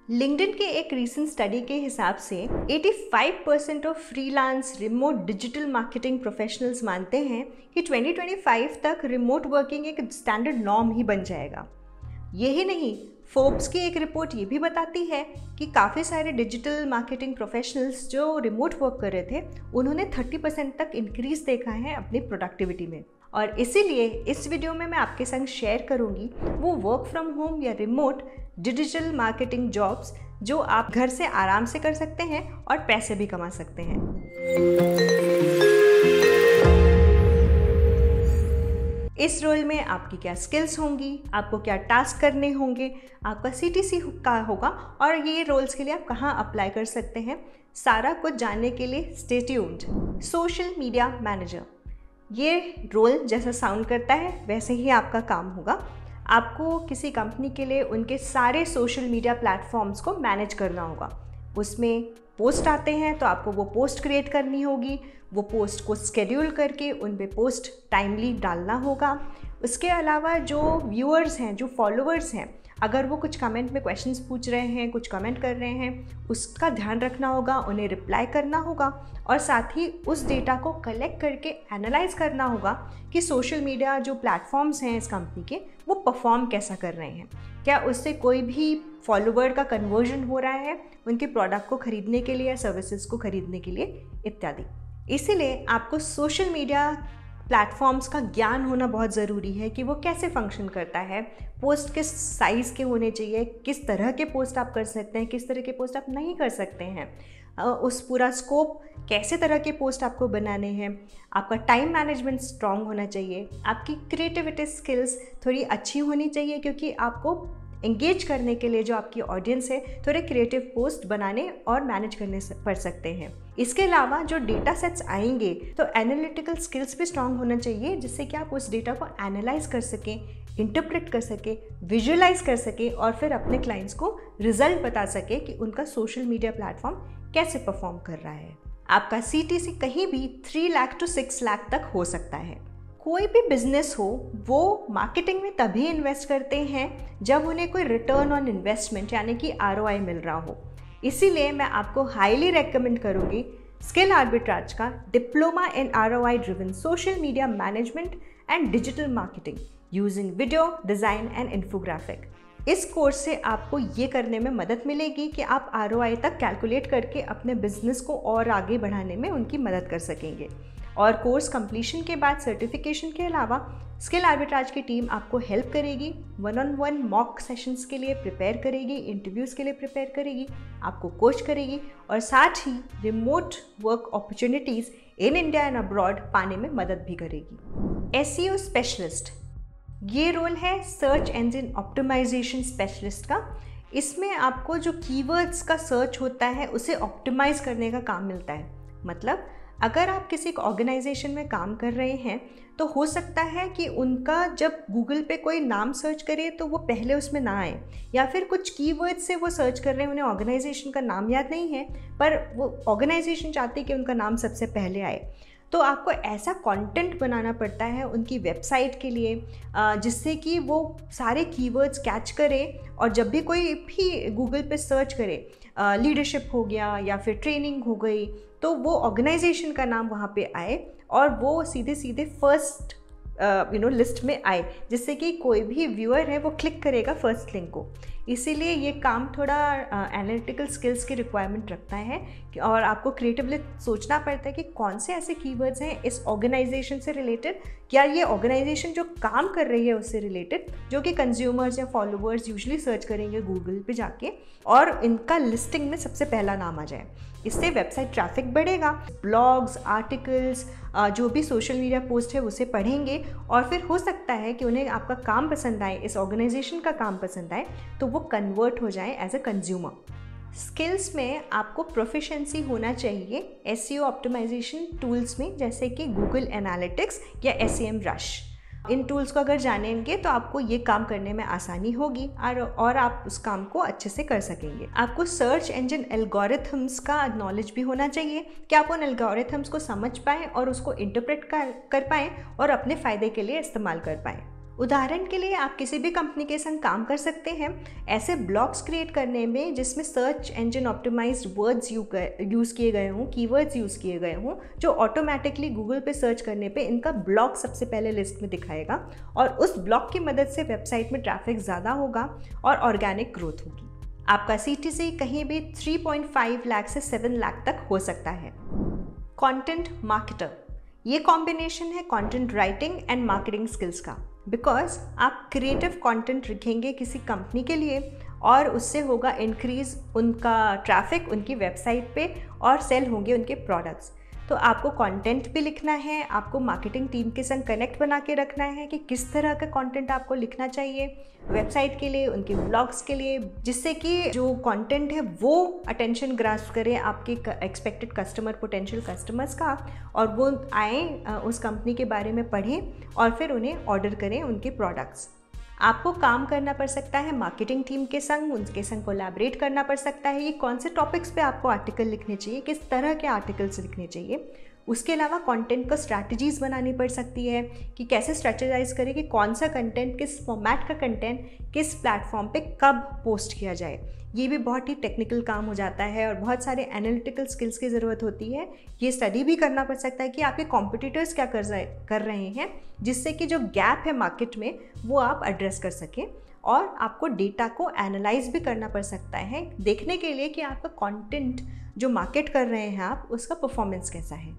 LinkedIn के एक recent study के हिसाब से 85% of freelance remote digital marketing professionals मानते हैं कि 2025 तक रिमोट वर्किंग एक स्टैंडर्ड नॉर्म ही बन जाएगा। यही नहीं, फोर्ब्स की एक रिपोर्ट ये भी बताती है कि काफ़ी सारे डिजिटल मार्केटिंग प्रोफेशनल्स जो रिमोट वर्क कर रहे थे उन्होंने 30% तक इंक्रीज देखा है अपनी प्रोडक्टिविटी में। और इसीलिए इस वीडियो में मैं आपके संग शेयर करूंगी वो वर्क फ्रॉम होम या रिमोट डिजिटल मार्केटिंग जॉब्स जो आप घर से आराम से कर सकते हैं और पैसे भी कमा सकते हैं। इस रोल में आपकी क्या स्किल्स होंगी, आपको क्या टास्क करने होंगे, आपका CTC का होगा और ये रोल्स के लिए आप कहाँ अप्लाई कर सकते हैं, सारा कुछ जानने के लिए stay tuned. Social media manager, ये रोल जैसा साउंड करता है वैसे ही आपका काम होगा। आपको किसी कंपनी के लिए उनके सारे सोशल मीडिया प्लेटफॉर्म्स को मैनेज करना होगा। उसमें पोस्ट आते हैं तो आपको वो पोस्ट क्रिएट करनी होगी, वो पोस्ट को स्केड्यूल करके उन पे पोस्ट टाइमली डालना होगा। उसके अलावा जो व्यूअर्स हैं, जो फॉलोअर्स हैं, अगर वो कुछ कमेंट में क्वेश्चंस पूछ रहे हैं, कुछ कमेंट कर रहे हैं, उसका ध्यान रखना होगा, उन्हें रिप्लाई करना होगा और साथ ही उस डेटा को कलेक्ट करके एनालाइज करना होगा कि सोशल मीडिया जो प्लेटफॉर्म्स हैं इस कंपनी के वो परफॉर्म कैसा कर रहे हैं, क्या उससे कोई भी फॉलोवर का कन्वर्जन हो रहा है उनके प्रोडक्ट को खरीदने के लिए या सर्विसेज को खरीदने के लिए इत्यादि। इसीलिए आपको सोशल मीडिया प्लेटफॉर्म्स का ज्ञान होना बहुत ज़रूरी है कि वो कैसे फंक्शन करता है, पोस्ट किस साइज़ के होने चाहिए, किस तरह के पोस्ट आप कर सकते हैं, किस तरह के पोस्ट आप नहीं कर सकते हैं, उस पूरा स्कोप, कैसे तरह के पोस्ट आपको बनाने हैं। आपका टाइम मैनेजमेंट स्ट्रांग होना चाहिए, आपकी क्रिएटिविटी स्किल्स थोड़ी अच्छी होनी चाहिए क्योंकि आपको एंगेज करने के लिए जो आपकी ऑडियंस है थोड़े क्रिएटिव पोस्ट बनाने और मैनेज करने पड़ सकते हैं। इसके अलावा जो डेटा सेट्स आएंगे तो एनालिटिकल स्किल्स भी स्ट्रांग होना चाहिए जिससे कि आप उस डेटा को एनालाइज कर सकें, इंटरप्रेट कर सकें, विजुअलाइज कर सकें और फिर अपने क्लाइंट्स को रिजल्ट बता सकें कि उनका सोशल मीडिया प्लेटफॉर्म कैसे परफॉर्म कर रहा है। आपका CTC कहीं भी 3 लाख to 6 लाख तक हो सकता है। कोई भी बिजनेस हो वो मार्केटिंग में तभी इन्वेस्ट करते हैं जब उन्हें कोई रिटर्न ऑन इन्वेस्टमेंट यानी कि ROI मिल रहा हो। इसीलिए मैं आपको हाईली रेकमेंड करूंगी स्किल आर्बिट्राज का diploma in ROI driven social media management and digital marketing using video design and infographic. इस कोर्स से आपको ये करने में मदद मिलेगी कि आप ROI तक कैलकुलेट करके अपने बिजनेस को और आगे बढ़ाने में उनकी मदद कर सकेंगे। और कोर्स कंप्लीशन के बाद सर्टिफिकेशन के अलावा स्किल आर्बिट्राज की टीम आपको हेल्प करेगी, 1-on-1 मॉक सेशंस के लिए प्रिपेयर करेगी, इंटरव्यूज़ के लिए प्रिपेयर करेगी, आपको कोच करेगी और साथ ही remote work opportunities in India and abroad पाने में मदद भी करेगी। SEO स्पेशलिस्ट, ये रोल है सर्च इंजन ऑप्टिमाइजेशन स्पेशलिस्ट का। इसमें आपको जो कीवर्ड्स का सर्च होता है उसे ऑप्टिमाइज़ करने का काम मिलता है। मतलब अगर आप किसी ऑर्गेनाइजेशन में काम कर रहे हैं तो हो सकता है कि उनका जब गूगल पे कोई नाम सर्च करे तो वो पहले उसमें ना आए, या फिर कुछ कीवर्ड से वो सर्च कर रहे हैं, उन्हें ऑर्गेनाइजेशन का नाम याद नहीं है पर वो ऑर्गेनाइजेशन चाहती है कि उनका नाम सबसे पहले आए। तो आपको ऐसा कंटेंट बनाना पड़ता है उनकी वेबसाइट के लिए जिससे कि वो सारे कीवर्ड्स कैच करे और जब भी कोई भी गूगल पे सर्च करे, लीडरशिप हो गया या फिर ट्रेनिंग हो गई, तो वो ऑर्गेनाइजेशन का नाम वहाँ पे आए और वो सीधे सीधे फर्स्ट लिस्ट में आए, जिससे कि कोई भी व्यूअर है वो क्लिक करेगा फर्स्ट लिंक को। इसीलिए ये काम थोड़ा एनालिटिकल स्किल्स की रिक्वायरमेंट रखता है और आपको क्रिएटिवली सोचना पड़ता है कि कौन से ऐसे कीवर्ड्स हैं इस ऑर्गेनाइजेशन से रिलेटेड, क्या ये ऑर्गेनाइजेशन जो काम कर रही है उससे रिलेटेड, जो कि कंज्यूमर्स या फॉलोअर्स यूजुअली सर्च करेंगे गूगल पे जाके और इनका लिस्टिंग में सबसे पहला नाम आ जाए। इससे वेबसाइट ट्रैफिक बढ़ेगा, ब्लॉग्स, आर्टिकल्स, जो भी सोशल मीडिया पोस्ट है उसे पढ़ेंगे और फिर हो सकता है कि उन्हें आपका काम पसंद आए, इस ऑर्गेनाइजेशन का काम पसंद आए तो वो कन्वर्ट हो जाए एज अ कंज्यूमर। स्किल्स में आपको प्रोफिशिएंसी होना चाहिए SEO ऑप्टिमाइजेशन टूल्स में जैसे कि गूगल एनालिटिक्स या SEMrush। इन टूल्स को अगर जानेंगे तो आपको ये काम करने में आसानी होगी और आप उस काम को अच्छे से कर सकेंगे। आपको सर्च इंजन एल्गोरिथम्स का नॉलेज भी होना चाहिए कि आप उन एल्गोरिथम्स को समझ पाएँ और उसको इंटरप्रेट कर पाएँ और अपने फ़ायदे के लिए इस्तेमाल कर पाएँ। उदाहरण के लिए आप किसी भी कंपनी के संग काम कर सकते हैं ऐसे ब्लॉग्स क्रिएट करने में जिसमें search engine optimized words use किए गए हों, कीवर्ड्स यूज़ किए गए हों, जो ऑटोमेटिकली गूगल पे सर्च करने पे इनका ब्लॉग सबसे पहले लिस्ट में दिखाएगा और उस ब्लॉग की मदद से वेबसाइट में ट्रैफिक ज़्यादा होगा और ऑर्गेनिक ग्रोथ होगी। आपका CTC कहीं भी 3.5 लाख से 7 लाख तक हो सकता है। कंटेंट मार्केटर, ये कॉम्बिनेशन है content writing and marketing skills का, बिकॉज आप क्रिएटिव कंटेंट लिखेंगे किसी कंपनी के लिए और उससे होगा इंक्रीज़ उनका ट्रैफिक उनकी वेबसाइट पे और सेल होंगे उनके प्रोडक्ट्स। तो आपको कंटेंट भी लिखना है, आपको मार्केटिंग टीम के संग कनेक्ट बना के रखना है कि किस तरह का कंटेंट आपको लिखना चाहिए वेबसाइट के लिए, उनके ब्लॉग्स के लिए, जिससे कि जो कंटेंट है वो अटेंशन ग्रास्प करे आपके एक्सपेक्टेड कस्टमर, पोटेंशियल कस्टमर्स का, और वो आए उस कंपनी के बारे में पढ़ें और फिर उन्हें ऑर्डर करें उनके प्रोडक्ट्स। आपको काम करना पड़ सकता है मार्केटिंग टीम के संग, उनके संग कोलैबोरेट करना पड़ सकता है। ये कौन से टॉपिक्स पे आपको आर्टिकल लिखने चाहिए, किस तरह के आर्टिकल्स लिखने चाहिए। उसके अलावा कंटेंट को स्ट्रैटेजीज़ बनानी पड़ सकती है कि कैसे स्ट्रैटेजाइज करें कि कौन सा कंटेंट, किस फॉर्मेट का कंटेंट किस प्लेटफॉर्म पे कब पोस्ट किया जाए। ये भी बहुत ही टेक्निकल काम हो जाता है और बहुत सारे एनालिटिकल स्किल्स की ज़रूरत होती है। ये स्टडी भी करना पड़ सकता है कि आपके कॉम्पिटिटर्स क्या कर रहे हैं, जिससे कि जो गैप है मार्केट में वो आप एड्रेस कर सकें। और आपको डेटा को एनालाइज भी करना पड़ सकता है देखने के लिए कि आपका कंटेंट जो मार्केट कर रहे हैं आप, उसका परफॉर्मेंस कैसा है।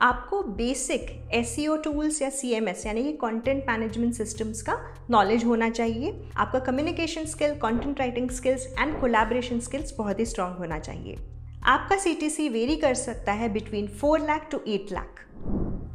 आपको बेसिक SEO टूल्स या CMS यानी कि कंटेंट मैनेजमेंट सिस्टम्स का नॉलेज होना चाहिए। आपका communication skill, content writing skills and collaboration skills बहुत ही स्ट्रांग होना चाहिए। आपका CTC वेरी कर सकता है between 4 lakh to 8 lakh.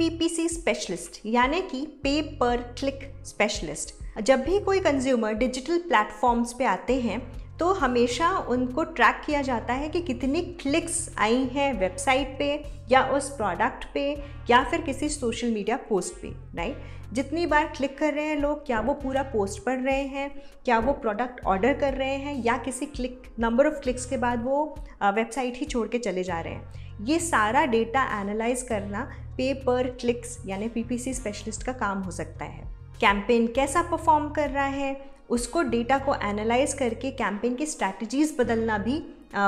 PPC specialist यानी कि पे पर क्लिक स्पेशलिस्ट, जब भी कोई कंज्यूमर डिजिटल प्लेटफॉर्म्स पे आते हैं तो हमेशा उनको ट्रैक किया जाता है कि कितनी क्लिक्स आई हैं वेबसाइट पे या उस प्रोडक्ट पे या फिर किसी सोशल मीडिया पोस्ट पे, राइट। जितनी बार क्लिक कर रहे हैं लोग, क्या वो पूरा पोस्ट पढ़ रहे हैं, क्या वो प्रोडक्ट ऑर्डर कर रहे हैं, या किसी नंबर ऑफ क्लिक्स के बाद वो वेबसाइट ही छोड़ के चले जा रहे हैं। ये सारा डेटा एनालाइज करना पे पर क्लिक्स यानी PPC स्पेशलिस्ट का काम हो सकता है। कैंपेन कैसा परफॉर्म कर रहा है उसको डेटा को एनालाइज करके कैंपेन की स्ट्रैटेजीज़ बदलना भी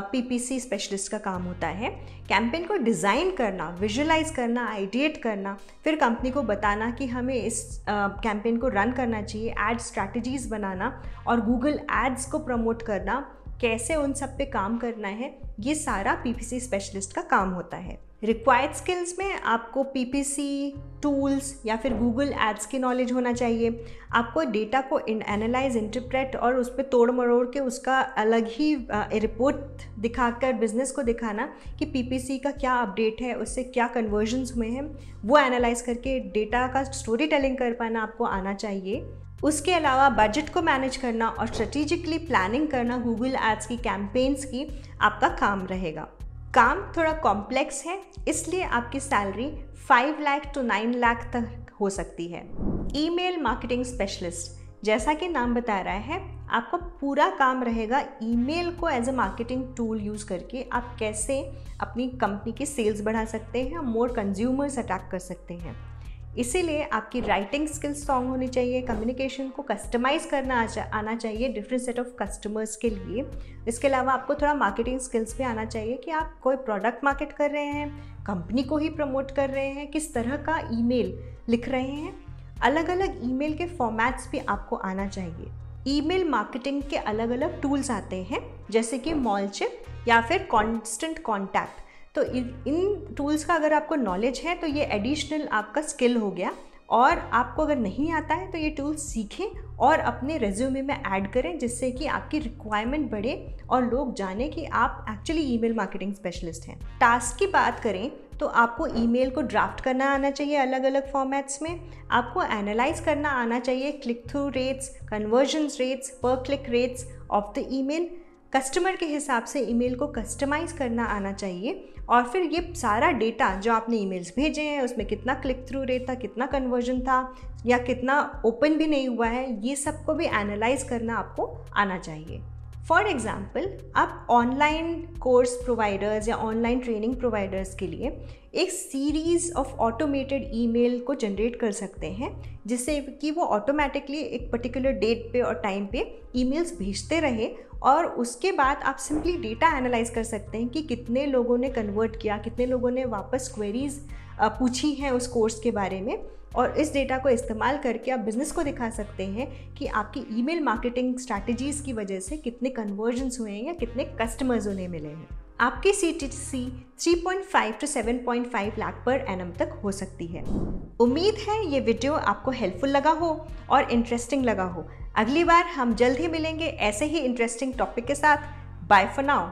PPC स्पेशलिस्ट का काम होता है। कैंपेन को डिज़ाइन करना, विजुअलाइज करना, आइडिएट करना, फिर कंपनी को बताना कि हमें इस कैंपेन को रन करना चाहिए, एड स्ट्रैटेजीज़ बनाना और गूगल एड्स को प्रमोट करना, कैसे उन सब पे काम करना है, ये सारा PPC स्पेशलिस्ट का काम होता है। रिक्वायर्ड स्किल्स में आपको PPC टूल्स या फिर गूगल एड्स की नॉलेज होना चाहिए। आपको डेटा को एनालाइज, इंटरप्रेट और उस पर तोड़ मरोड़ के उसका अलग ही रिपोर्ट दिखाकर बिजनेस को दिखाना कि PPC का क्या अपडेट है, उससे क्या कन्वर्जन्स हुए हैं, वो एनालाइज करके डेटा का स्टोरी टेलिंग कर पाना आपको आना चाहिए। उसके अलावा बजट को मैनेज करना और स्ट्रेटेजिकली प्लानिंग करना गूगल एड्स की कैंपेन्स की आपका काम रहेगा। काम थोड़ा कॉम्प्लेक्स है, इसलिए आपकी सैलरी 5 लाख टू 9 लाख तक हो सकती है। ईमेल मार्केटिंग स्पेशलिस्ट, जैसा कि नाम बता रहा है, आपका पूरा काम रहेगा ईमेल को as a marketing tool use करके आप कैसे अपनी कंपनी की सेल्स बढ़ा सकते हैं, मोर कंज्यूमर्स अट्रैक्ट कर सकते हैं। इसीलिए आपकी राइटिंग स्किल्स स्ट्रॉन्ग होनी चाहिए, कम्युनिकेशन को कस्टमाइज करना आना चाहिए डिफरेंट सेट ऑफ कस्टमर्स के लिए। इसके अलावा आपको थोड़ा मार्केटिंग स्किल्स भी आना चाहिए कि आप कोई प्रोडक्ट मार्केट कर रहे हैं, कंपनी को ही प्रमोट कर रहे हैं, किस तरह का ईमेल लिख रहे हैं, अलग अलग ईमेल के फॉर्मेट्स भी आपको आना चाहिए। ईमेल मार्केटिंग के अलग अलग टूल्स आते हैं जैसे कि मॉलचिप या फिर कॉन्स्टेंट कॉन्टैक्ट। तो इन टूल्स का अगर आपको नॉलेज है तो ये एडिशनल आपका स्किल हो गया, और आपको अगर नहीं आता है तो ये टूल्स सीखें और अपने रेज्यूमे में ऐड करें, जिससे कि आपकी रिक्वायरमेंट बढ़े और लोग जाने कि आप एक्चुअली ईमेल मार्केटिंग स्पेशलिस्ट हैं। टास्क की बात करें तो आपको ईमेल को ड्राफ्ट करना आना चाहिए अलग अलग फॉर्मेट्स में। आपको एनालाइज करना आना चाहिए click through rates, conversions rates, per click rates of the email. Customer के हिसाब से ईमेल को कस्टमाइज़ करना आना चाहिए, और फिर ये सारा डेटा जो आपने ईमेल्स भेजे हैं उसमें कितना क्लिक थ्रू रेट था, कितना कन्वर्जन था या कितना ओपन भी नहीं हुआ है, ये सबको भी एनालाइज करना आपको आना चाहिए। फॉर एग्ज़ाम्पल, आप ऑनलाइन कोर्स प्रोवाइडर्स या ऑनलाइन ट्रेनिंग प्रोवाइडर्स के लिए एक सीरीज़ ऑफ ऑटोमेटेड ईमेल को जनरेट कर सकते हैं, जिससे कि वो ऑटोमेटिकली एक पर्टिकुलर डेट पे और टाइम पे ईमेल्स भेजते रहे, और उसके बाद आप सिंपली डेटा एनालाइज कर सकते हैं कि कितने लोगों ने कन्वर्ट किया, कितने लोगों ने वापस क्वेरीज पूछी हैं उस कोर्स के बारे में। और इस डेटा को इस्तेमाल करके आप बिज़नेस को दिखा सकते हैं कि आपकी ईमेल मार्केटिंग स्ट्रैटेजीज़ की वजह से कितने कन्वर्जन्स हुए हैं या कितने कस्टमर्स उन्हें मिले हैं। आपकी CTC 3.5 to 7.5 lakh per annum तक हो सकती है। उम्मीद है ये वीडियो आपको हेल्पफुल लगा हो और इंटरेस्टिंग लगा हो। अगली बार हम जल्द ही मिलेंगे ऐसे ही इंटरेस्टिंग टॉपिक के साथ। Bye for now.